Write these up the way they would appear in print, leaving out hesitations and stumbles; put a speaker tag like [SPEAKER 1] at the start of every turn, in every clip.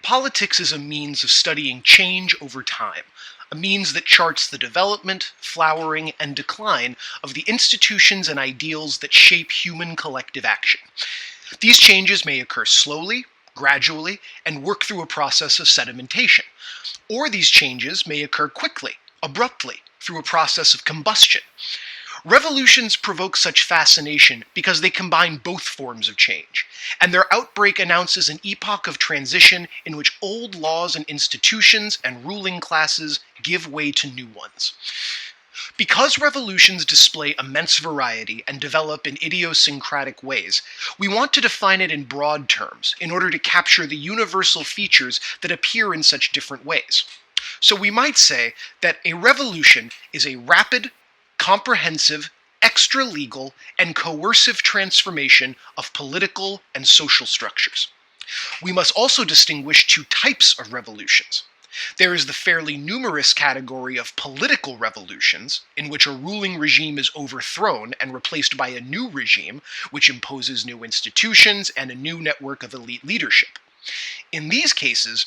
[SPEAKER 1] Politics is a means of studying change over time, a means that charts the development, flowering, and decline of the institutions and ideals that shape human collective action. These changes may occur slowly, gradually, and work through a process of sedimentation. Or these changes may occur quickly, abruptly, through a process of combustion. Revolutions provoke such fascination because they combine both forms of change, and their outbreak announces an epoch of transition in which old laws and institutions and ruling classes give way to new ones. Because revolutions display immense variety and develop in idiosyncratic ways, we want to define it in broad terms in order to capture the universal features that appear in such different ways. So we might say that a revolution is a rapid, comprehensive, extra-legal, and coercive transformation of political and social structures. We must also distinguish two types of revolutions. There is the fairly numerous category of political revolutions, in which a ruling regime is overthrown and replaced by a new regime, which imposes new institutions and a new network of elite leadership. In these cases,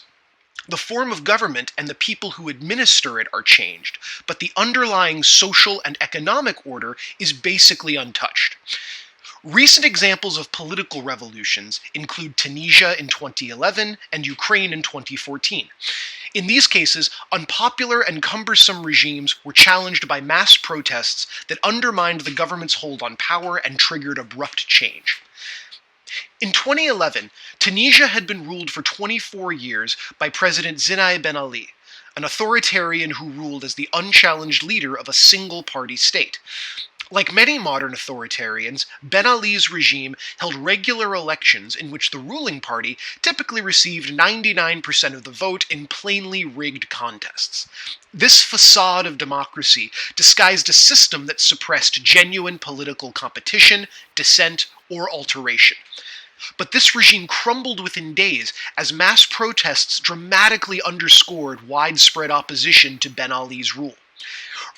[SPEAKER 1] the form of government and the people who administer it are changed, but the underlying social and economic order is basically untouched. Recent examples of political revolutions include Tunisia in 2011 and Ukraine in 2014. In these cases, unpopular and cumbersome regimes were challenged by mass protests that undermined the government's hold on power and triggered abrupt change. In 2011, Tunisia had been ruled for 24 years by President Zinai Ben Ali, an authoritarian who ruled as the unchallenged leader of a single-party state. Like many modern authoritarians, Ben Ali's regime held regular elections in which the ruling party typically received 99% of the vote in plainly rigged contests. This facade of democracy disguised a system that suppressed genuine political competition, dissent, or alteration. But this regime crumbled within days as mass protests dramatically underscored widespread opposition to Ben Ali's rule.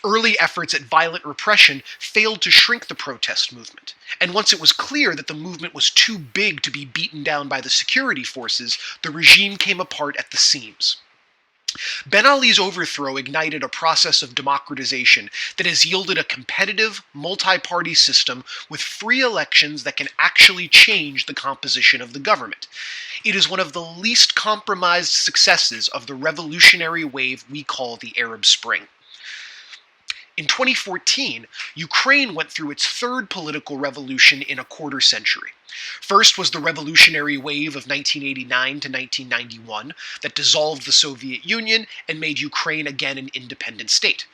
[SPEAKER 1] Early efforts at violent repression failed to shrink the protest movement, and once it was clear that the movement was too big to be beaten down by the security forces, the regime came apart at the seams. Ben Ali's overthrow ignited a process of democratization that has yielded a competitive, multi-party system with free elections that can actually change the composition of the government. It is one of the least compromised successes of the revolutionary wave we call the Arab Spring. In 2014, Ukraine went through its third political revolution in a quarter century. First was the revolutionary wave of 1989 to 1991 that dissolved the Soviet Union and made Ukraine again an independent state.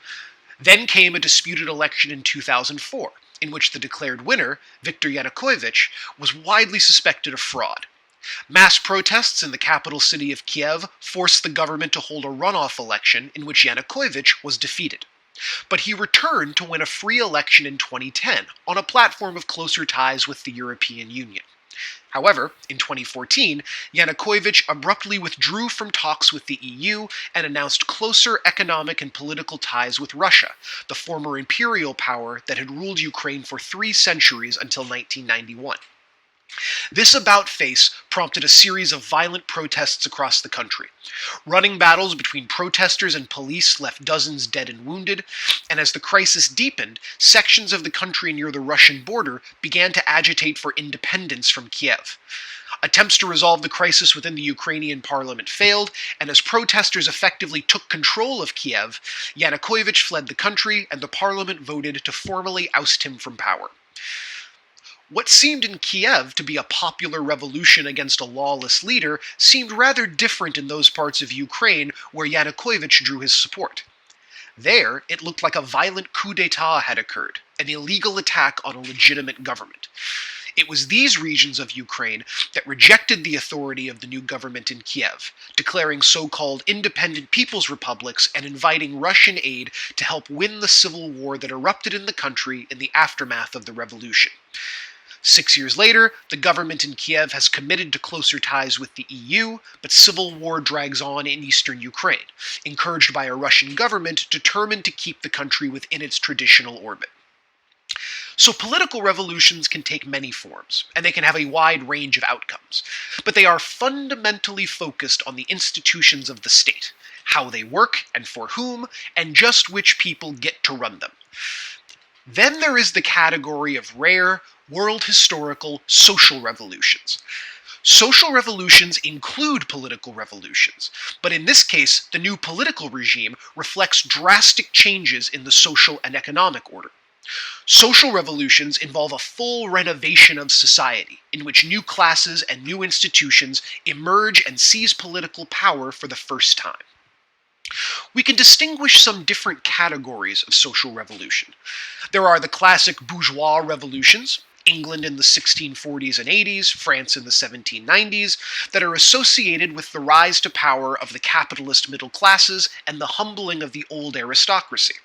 [SPEAKER 1] Then came a disputed election in 2004, in which the declared winner, Viktor Yanukovych, was widely suspected of fraud. Mass protests in the capital city of Kiev forced the government to hold a runoff election in which Yanukovych was defeated. But he returned to win a free election in 2010 on a platform of closer ties with the European Union. However, in 2014, Yanukovych abruptly withdrew from talks with the EU and announced closer economic and political ties with Russia, the former imperial power that had ruled Ukraine for 3 centuries until 1991. This about-face prompted a series of violent protests across the country. Running battles between protesters and police left dozens dead and wounded, and as the crisis deepened, sections of the country near the Russian border began to agitate for independence from Kiev. Attempts to resolve the crisis within the Ukrainian parliament failed, and as protesters effectively took control of Kiev, Yanukovych fled the country and the parliament voted to formally oust him from power. What seemed in Kiev to be a popular revolution against a lawless leader seemed rather different in those parts of Ukraine where Yanukovych drew his support. There, it looked like a violent coup d'etat had occurred, an illegal attack on a legitimate government. It was these regions of Ukraine that rejected the authority of the new government in Kiev, declaring so-called independent people's republics and inviting Russian aid to help win the civil war that erupted in the country in the aftermath of the revolution. 6 years later, the government in Kiev has committed to closer ties with the EU, but civil war drags on in eastern Ukraine, encouraged by a Russian government determined to keep the country within its traditional orbit. So political revolutions can take many forms, and they can have a wide range of outcomes, but they are fundamentally focused on the institutions of the state, how they work and for whom, and just which people get to run them. Then there is the category of rare, world historical, social revolutions. Social revolutions include political revolutions, but in this case, the new political regime reflects drastic changes in the social and economic order. Social revolutions involve a full renovation of society, in which new classes and new institutions emerge and seize political power for the first time. We can distinguish some different categories of social revolution. There are the classic bourgeois revolutions, England in the 1640s and 80s, France in the 1790s, that are associated with the rise to power of the capitalist middle classes and the humbling of the old aristocracy.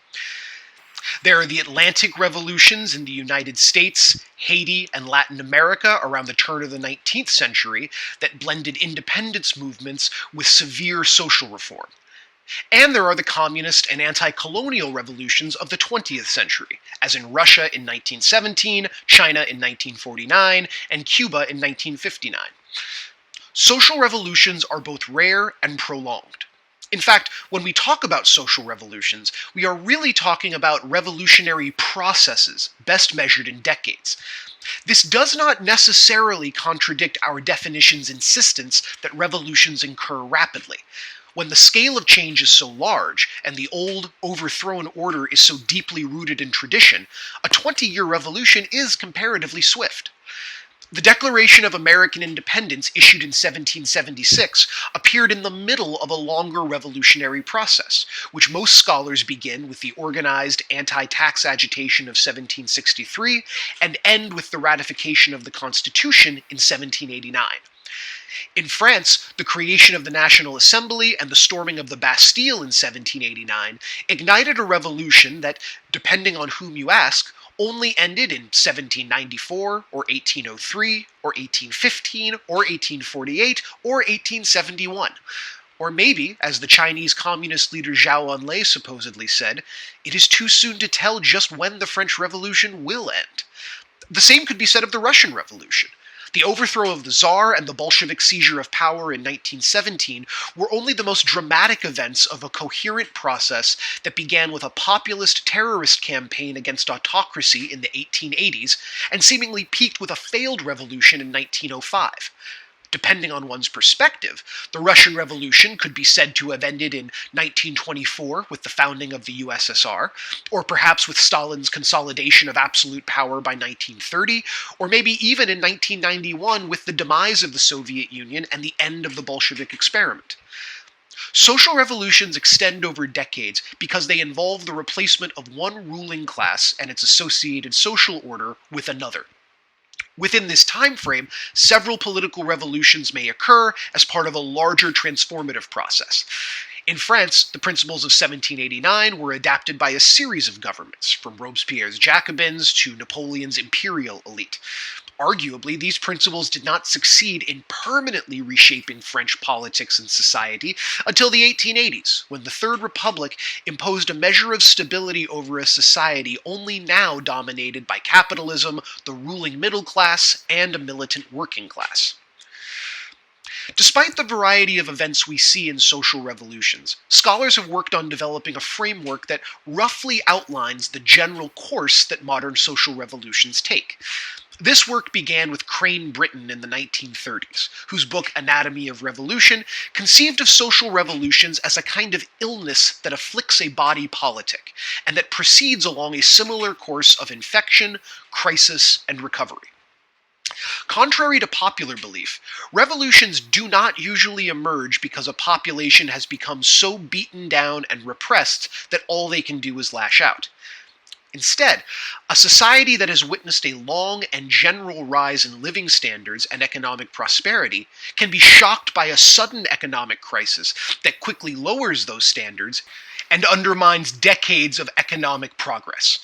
[SPEAKER 1] There are the Atlantic revolutions in the United States, Haiti, and Latin America around the turn of the 19th century that blended independence movements with severe social reform. And there are the communist and anti-colonial revolutions of the 20th century, as in Russia in 1917, China in 1949, and Cuba in 1959. Social revolutions are both rare and prolonged. In fact, when we talk about social revolutions, we are really talking about revolutionary processes, best measured in decades. This does not necessarily contradict our definition's insistence that revolutions occur rapidly. When the scale of change is so large, and the old, overthrown order is so deeply rooted in tradition, a 20-year revolution is comparatively swift. The Declaration of American Independence, issued in 1776, appeared in the middle of a longer revolutionary process, which most scholars begin with the organized anti-tax agitation of 1763 and end with the ratification of the Constitution in 1789. In France, the creation of the National Assembly and the storming of the Bastille in 1789 ignited a revolution that, depending on whom you ask, only ended in 1794, or 1803, or 1815, or 1848, or 1871. Or maybe, as the Chinese communist leader Zhao Enlai supposedly said, it is too soon to tell just when the French Revolution will end. The same could be said of the Russian Revolution. The overthrow of the Tsar and the Bolshevik seizure of power in 1917 were only the most dramatic events of a coherent process that began with a populist terrorist campaign against autocracy in the 1880s and seemingly peaked with a failed revolution in 1905. Depending on one's perspective, the Russian Revolution could be said to have ended in 1924 with the founding of the USSR, or perhaps with Stalin's consolidation of absolute power by 1930, or maybe even in 1991 with the demise of the Soviet Union and the end of the Bolshevik experiment. Social revolutions extend over decades because they involve the replacement of one ruling class and its associated social order with another. Within this time frame, several political revolutions may occur as part of a larger transformative process. In France, the principles of 1789 were adapted by a series of governments, from Robespierre's Jacobins to Napoleon's imperial elite. Arguably, these principles did not succeed in permanently reshaping French politics and society until the 1880s, when the Third Republic imposed a measure of stability over a society only now dominated by capitalism, the ruling middle class, and a militant working class. Despite the variety of events we see in social revolutions, scholars have worked on developing a framework that roughly outlines the general course that modern social revolutions take. This work began with Crane Britton in the 1930s, whose book Anatomy of Revolution conceived of social revolutions as a kind of illness that afflicts a body politic, and that proceeds along a similar course of infection, crisis, and recovery. Contrary to popular belief, revolutions do not usually emerge because a population has become so beaten down and repressed that all they can do is lash out. Instead, a society that has witnessed a long and general rise in living standards and economic prosperity can be shocked by a sudden economic crisis that quickly lowers those standards and undermines decades of economic progress.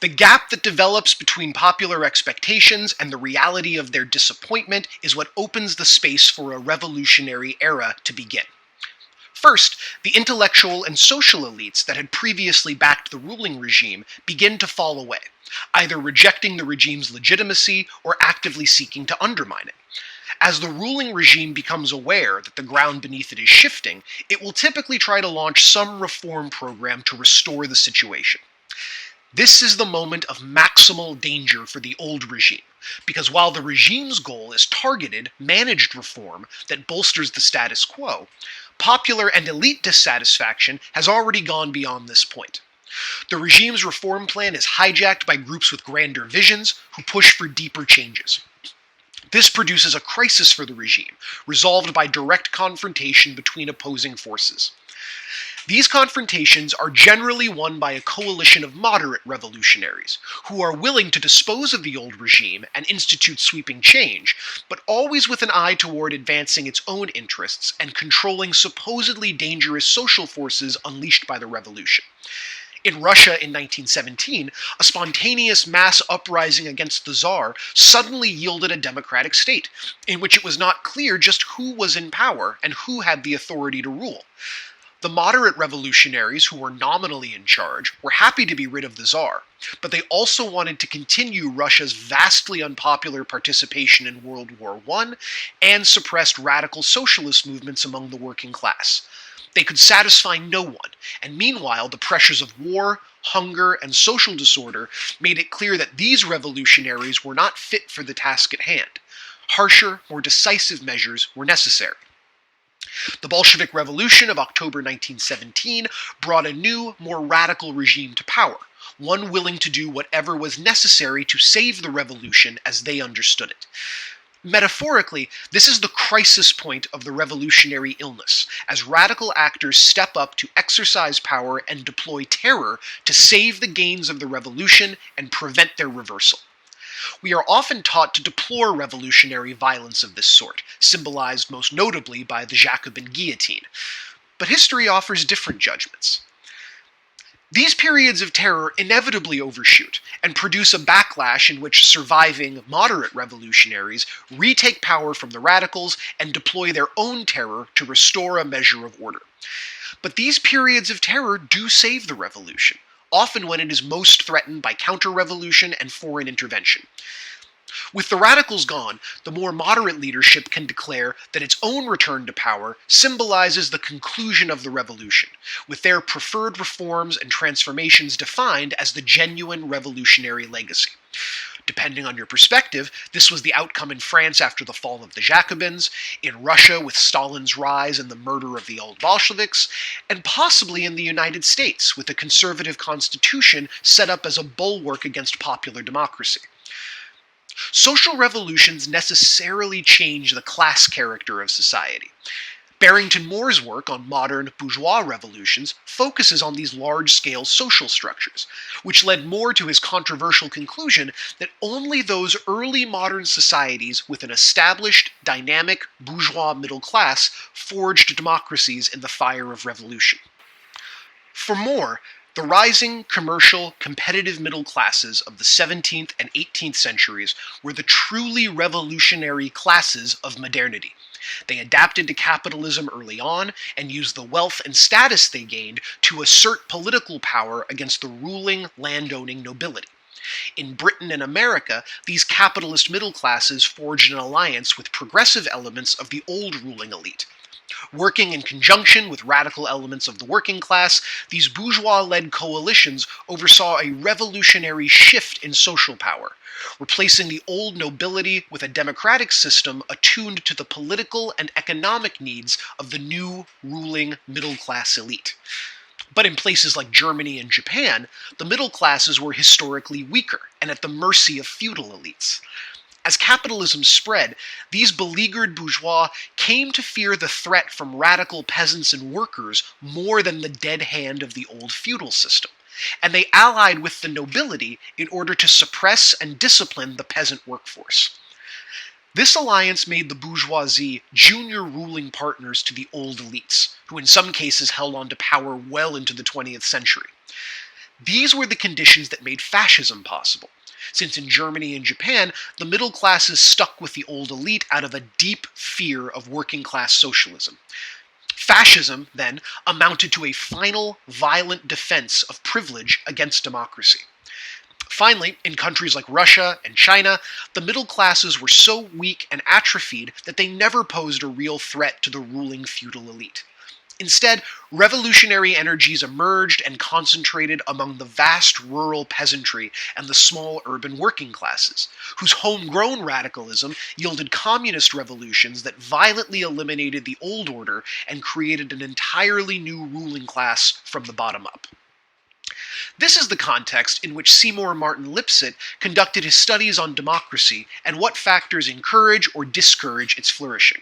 [SPEAKER 1] The gap that develops between popular expectations and the reality of their disappointment is what opens the space for a revolutionary era to begin. First, the intellectual and social elites that had previously backed the ruling regime begin to fall away, either rejecting the regime's legitimacy or actively seeking to undermine it. As the ruling regime becomes aware that the ground beneath it is shifting, it will typically try to launch some reform program to restore the situation. This is the moment of maximal danger for the old regime, because while the regime's goal is targeted, managed reform that bolsters the status quo, popular and elite dissatisfaction has already gone beyond this point. The regime's reform plan is hijacked by groups with grander visions who push for deeper changes. This produces a crisis for the regime, resolved by direct confrontation between opposing forces. These confrontations are generally won by a coalition of moderate revolutionaries, who are willing to dispose of the old regime and institute sweeping change, but always with an eye toward advancing its own interests and controlling supposedly dangerous social forces unleashed by the revolution. In Russia in 1917, a spontaneous mass uprising against the Tsar suddenly yielded a democratic state, in which it was not clear just who was in power and who had the authority to rule. The moderate revolutionaries who were nominally in charge were happy to be rid of the Tsar, but they also wanted to continue Russia's vastly unpopular participation in World War I and suppressed radical socialist movements among the working class. They could satisfy no one, and meanwhile the pressures of war, hunger, and social disorder made it clear that these revolutionaries were not fit for the task at hand. Harsher, more decisive measures were necessary. The Bolshevik Revolution of October 1917 brought a new, more radical regime to power, one willing to do whatever was necessary to save the revolution as they understood it. Metaphorically, this is the crisis point of the revolutionary illness, as radical actors step up to exercise power and deploy terror to save the gains of the revolution and prevent their reversal. We are often taught to deplore revolutionary violence of this sort, symbolized most notably by the Jacobin guillotine. But history offers different judgments. These periods of terror inevitably overshoot and produce a backlash in which surviving moderate revolutionaries retake power from the radicals and deploy their own terror to restore a measure of order. But these periods of terror do save the revolution, often when it is most threatened by counter-revolution and foreign intervention. With the radicals gone, the more moderate leadership can declare that its own return to power symbolizes the conclusion of the revolution, with their preferred reforms and transformations defined as the genuine revolutionary legacy. Depending on your perspective, this was the outcome in France after the fall of the Jacobins, in Russia with Stalin's rise and the murder of the old Bolsheviks, and possibly in the United States with a conservative constitution set up as a bulwark against popular democracy. Social revolutions necessarily change the class character of society. Barrington Moore's work on modern bourgeois revolutions focuses on these large-scale social structures, which led Moore to his controversial conclusion that only those early modern societies with an established, dynamic bourgeois middle class forged democracies in the fire of revolution. For Moore, the rising, commercial, competitive middle classes of the 17th and 18th centuries were the truly revolutionary classes of modernity. They adapted to capitalism early on and used the wealth and status they gained to assert political power against the ruling, landowning nobility. In Britain and America, these capitalist middle classes forged an alliance with progressive elements of the old ruling elite. Working in conjunction with radical elements of the working class, these bourgeois-led coalitions oversaw a revolutionary shift in social power, replacing the old nobility with a democratic system attuned to the political and economic needs of the new ruling middle-class elite. But in places like Germany and Japan, the middle classes were historically weaker and at the mercy of feudal elites. As capitalism spread, these beleaguered bourgeois came to fear the threat from radical peasants and workers more than the dead hand of the old feudal system, and they allied with the nobility in order to suppress and discipline the peasant workforce. This alliance made the bourgeoisie junior ruling partners to the old elites, who in some cases held on to power well into the 20th century. These were the conditions that made fascism possible, since in Germany and Japan, the middle classes stuck with the old elite out of a deep fear of working class socialism. Fascism, then, amounted to a final, violent defense of privilege against democracy. Finally, in countries like Russia and China, the middle classes were so weak and atrophied that they never posed a real threat to the ruling feudal elite. Instead, revolutionary energies emerged and concentrated among the vast rural peasantry and the small urban working classes, whose homegrown radicalism yielded communist revolutions that violently eliminated the old order and created an entirely new ruling class from the bottom up. This is the context in which Seymour Martin Lipset conducted his studies on democracy and what factors encourage or discourage its flourishing.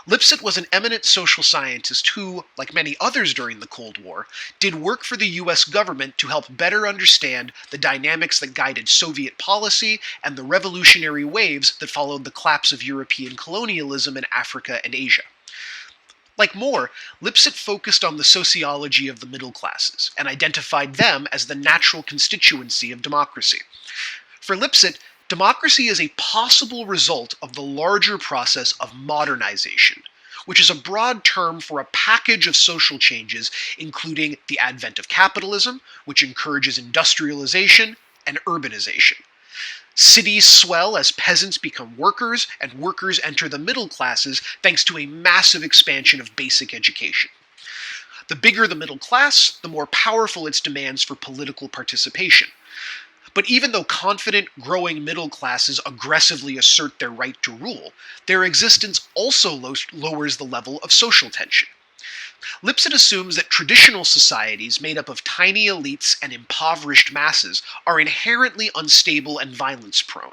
[SPEAKER 1] Lipset was an eminent social scientist who, like many others during the Cold War, did work for the US government to help better understand the dynamics that guided Soviet policy and the revolutionary waves that followed the collapse of European colonialism in Africa and Asia. Like Moore, Lipset focused on the sociology of the middle classes and identified them as the natural constituency of democracy. For Lipset, democracy is a possible result of the larger process of modernization, which is a broad term for a package of social changes including the advent of capitalism, which encourages industrialization and urbanization. Cities swell as peasants become workers, and workers enter the middle classes thanks to a massive expansion of basic education. The bigger the middle class, the more powerful its demands for political participation. But even though confident, growing middle classes aggressively assert their right to rule, their existence also lowers the level of social tension. Lipset assumes that traditional societies made up of tiny elites and impoverished masses are inherently unstable and violence-prone,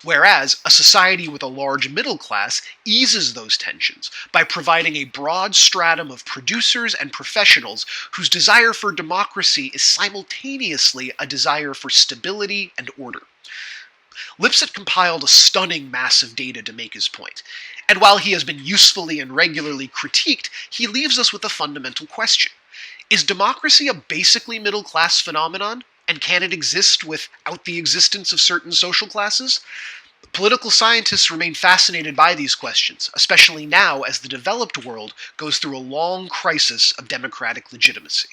[SPEAKER 1] whereas a society with a large middle class eases those tensions by providing a broad stratum of producers and professionals whose desire for democracy is simultaneously a desire for stability and order. Lipset compiled a stunning mass of data to make his point, and while he has been usefully and regularly critiqued, he leaves us with a fundamental question. Is democracy a basically middle-class phenomenon, and can it exist without the existence of certain social classes? Political scientists remain fascinated by these questions, especially now as the developed world goes through a long crisis of democratic legitimacy.